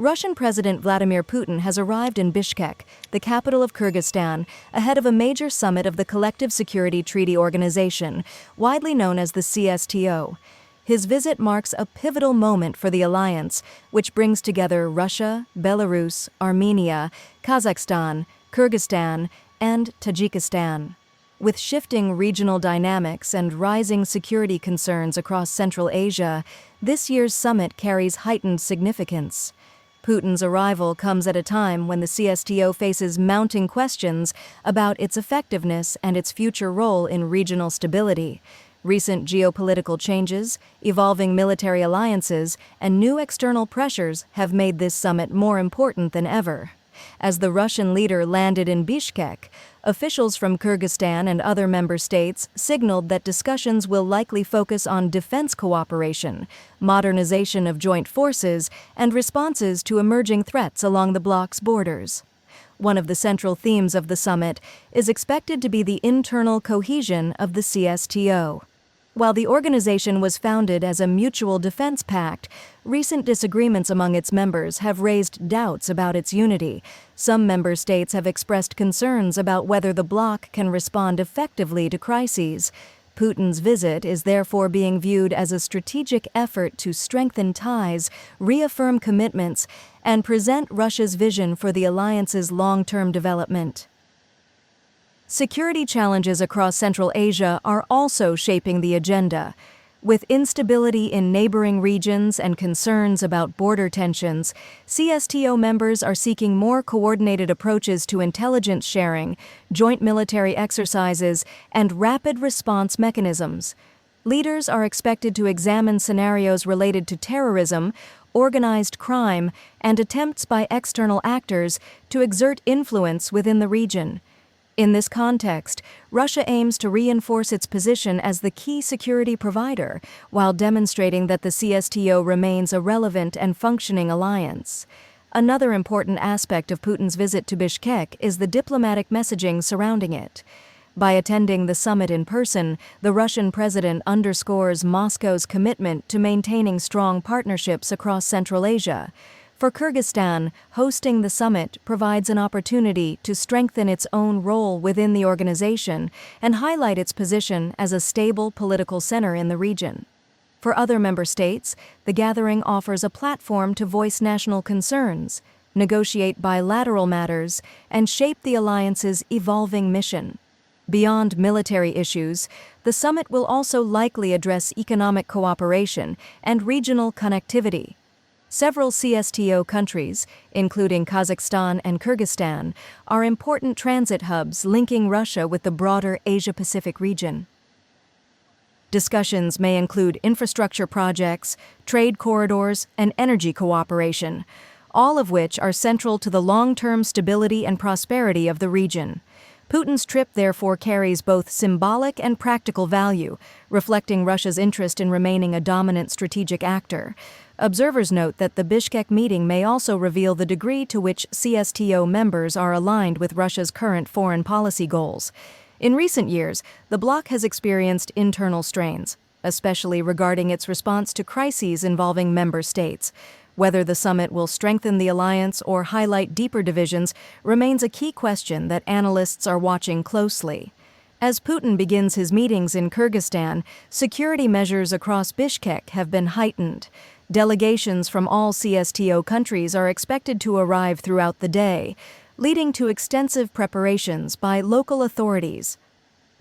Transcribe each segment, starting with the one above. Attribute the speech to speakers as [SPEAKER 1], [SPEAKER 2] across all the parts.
[SPEAKER 1] Russian President Vladimir Putin has arrived in Bishkek, the capital of Kyrgyzstan, ahead of a major summit of the Collective Security Treaty Organization, widely known as the CSTO. His visit marks a pivotal moment for the alliance, which brings together Russia, Belarus, Armenia, Kazakhstan, Kyrgyzstan, and Tajikistan. With shifting regional dynamics and rising security concerns across Central Asia, this year's summit carries heightened significance. Putin's arrival comes at a time when the CSTO faces mounting questions about its effectiveness and its future role in regional stability. Recent geopolitical changes, evolving military alliances, and new external pressures have made this summit more important than ever. As the Russian leader landed in Bishkek, officials from Kyrgyzstan and other member states signaled that discussions will likely focus on defense cooperation, modernization of joint forces, and responses to emerging threats along the bloc's borders. One of the central themes of the summit is expected to be the internal cohesion of the CSTO. While the organization was founded as a mutual defense pact, recent disagreements among its members have raised doubts about its unity. Some member states have expressed concerns about whether the bloc can respond effectively to crises. Putin's visit is therefore being viewed as a strategic effort to strengthen ties, reaffirm commitments, and present Russia's vision for the alliance's long-term development. Security challenges across Central Asia are also shaping the agenda. With instability in neighboring regions and concerns about border tensions, CSTO members are seeking more coordinated approaches to intelligence sharing, joint military exercises, and rapid response mechanisms. Leaders are expected to examine scenarios related to terrorism, organized crime, and attempts by external actors to exert influence within the region. In this context, Russia aims to reinforce its position as the key security provider, while demonstrating that the CSTO remains a relevant and functioning alliance. Another important aspect of Putin's visit to Bishkek is the diplomatic messaging surrounding it. By attending the summit in person, the Russian president underscores Moscow's commitment to maintaining strong partnerships across Central Asia. For Kyrgyzstan, hosting the summit provides an opportunity to strengthen its own role within the organization and highlight its position as a stable political center in the region. For other member states, the gathering offers a platform to voice national concerns, negotiate bilateral matters, and shape the alliance's evolving mission. Beyond military issues, the summit will also likely address economic cooperation and regional connectivity. Several CSTO countries, including Kazakhstan and Kyrgyzstan, are important transit hubs linking Russia with the broader Asia-Pacific region. Discussions may include infrastructure projects, trade corridors, and energy cooperation, all of which are central to the long-term stability and prosperity of the region. Putin's trip therefore carries both symbolic and practical value, reflecting Russia's interest in remaining a dominant strategic actor. Observers note that the Bishkek meeting may also reveal the degree to which CSTO members are aligned with Russia's current foreign policy goals. In recent years, the bloc has experienced internal strains, especially regarding its response to crises involving member states. Whether the summit will strengthen the alliance or highlight deeper divisions remains a key question that analysts are watching closely. As Putin begins his meetings in Kyrgyzstan, security measures across Bishkek have been heightened. Delegations from all CSTO countries are expected to arrive throughout the day, leading to extensive preparations by local authorities.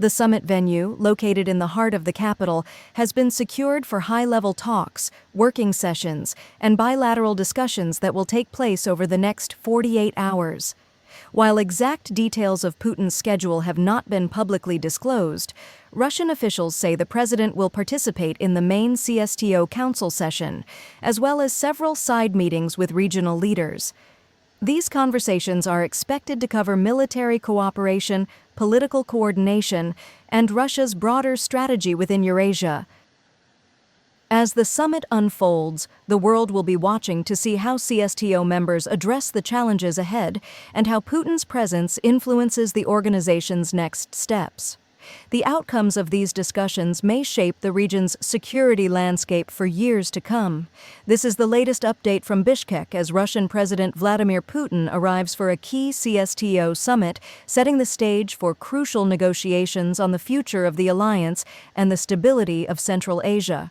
[SPEAKER 1] The summit venue, located in the heart of the capital, has been secured for high-level talks, working sessions, and bilateral discussions that will take place over the next 48 hours. While exact details of Putin's schedule have not been publicly disclosed, Russian officials say the president will participate in the main CSTO council session, as well as several side meetings with regional leaders. These conversations are expected to cover military cooperation, political coordination, and Russia's broader strategy within Eurasia. As the summit unfolds, the world will be watching to see how CSTO members address the challenges ahead and how Putin's presence influences the organization's next steps. The outcomes of these discussions may shape the region's security landscape for years to come. This is the latest update from Bishkek as Russian President Vladimir Putin arrives for a key CSTO summit, setting the stage for crucial negotiations on the future of the alliance and the stability of Central Asia.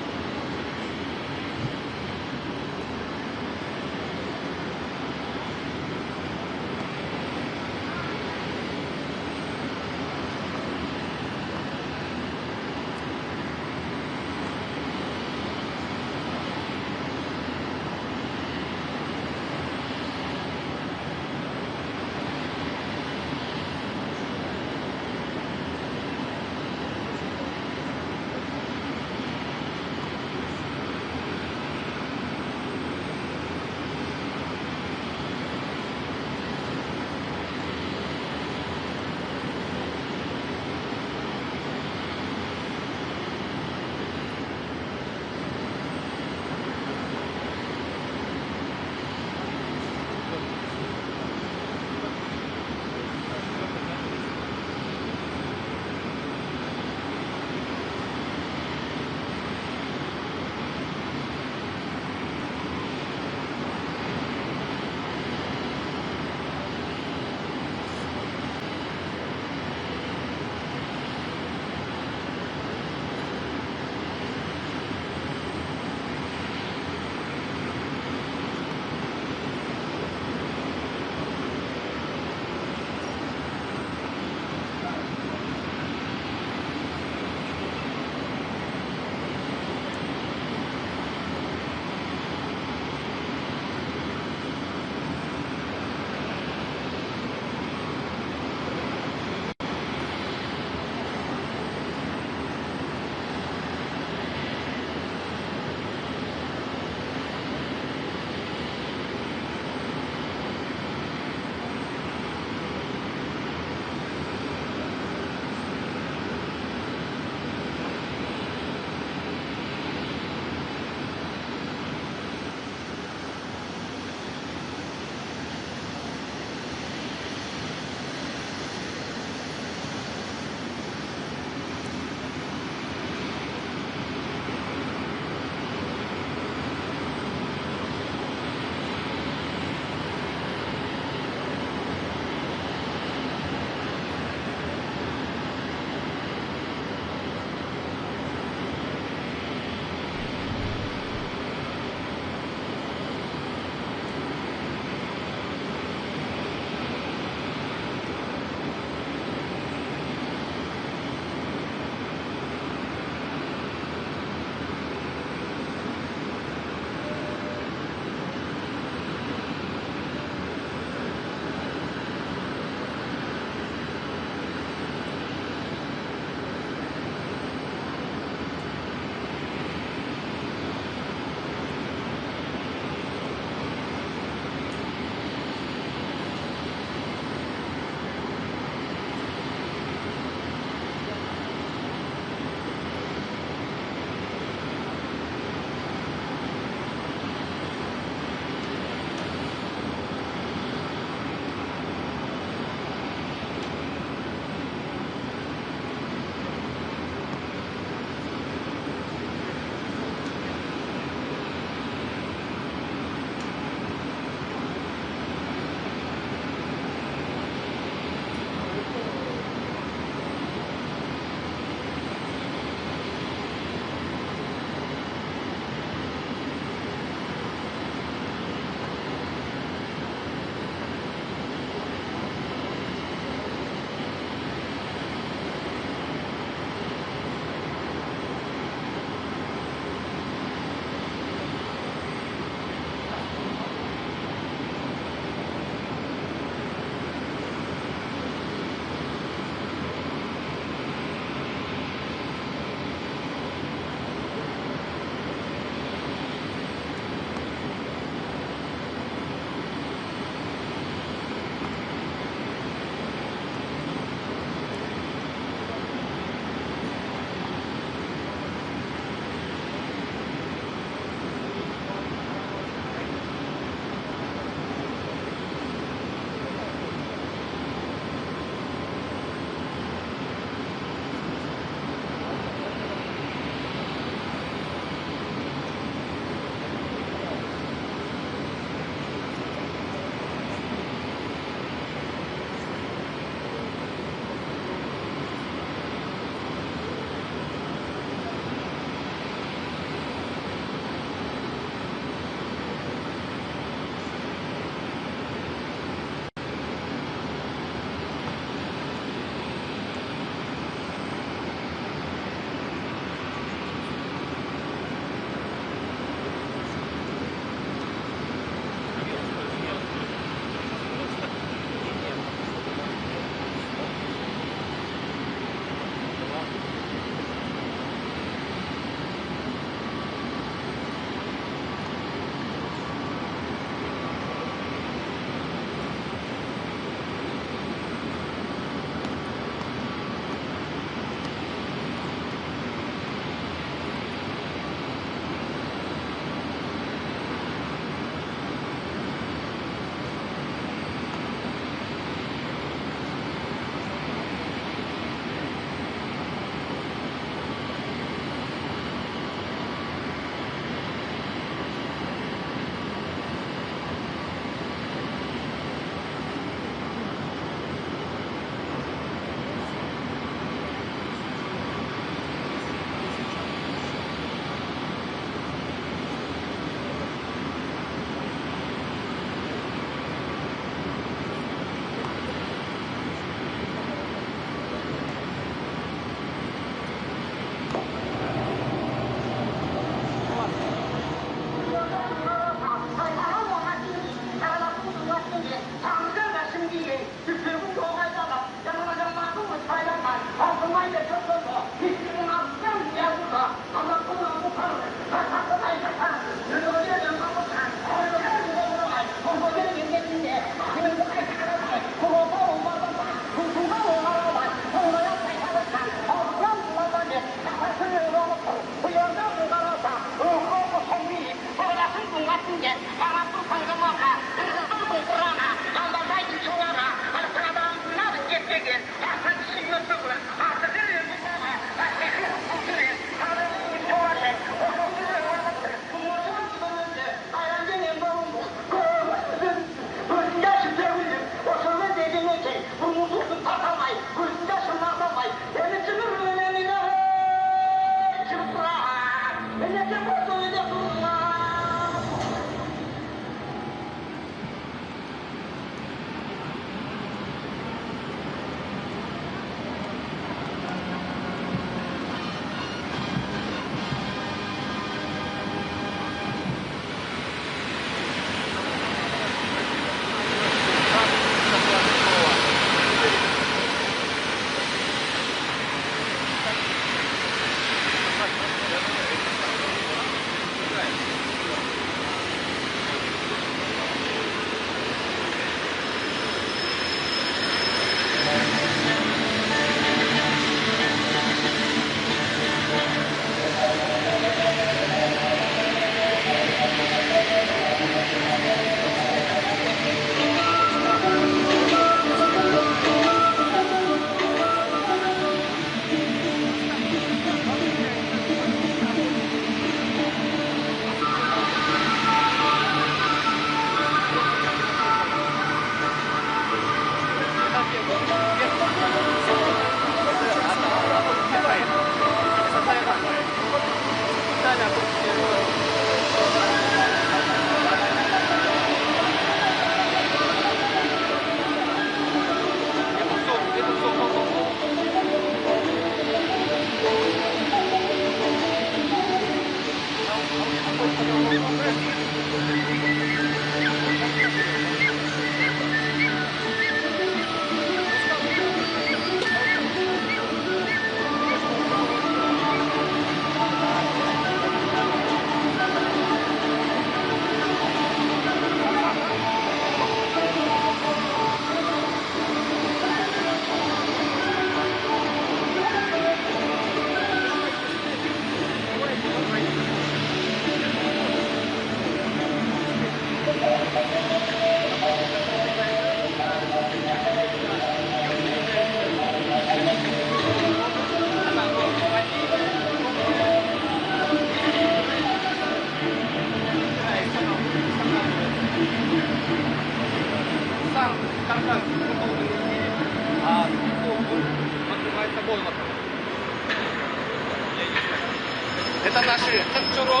[SPEAKER 2] Это наши танчуро.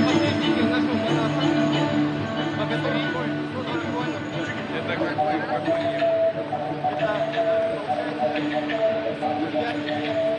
[SPEAKER 2] Подъездите нашего монаха. Богатыри. Это какой? Это, получается,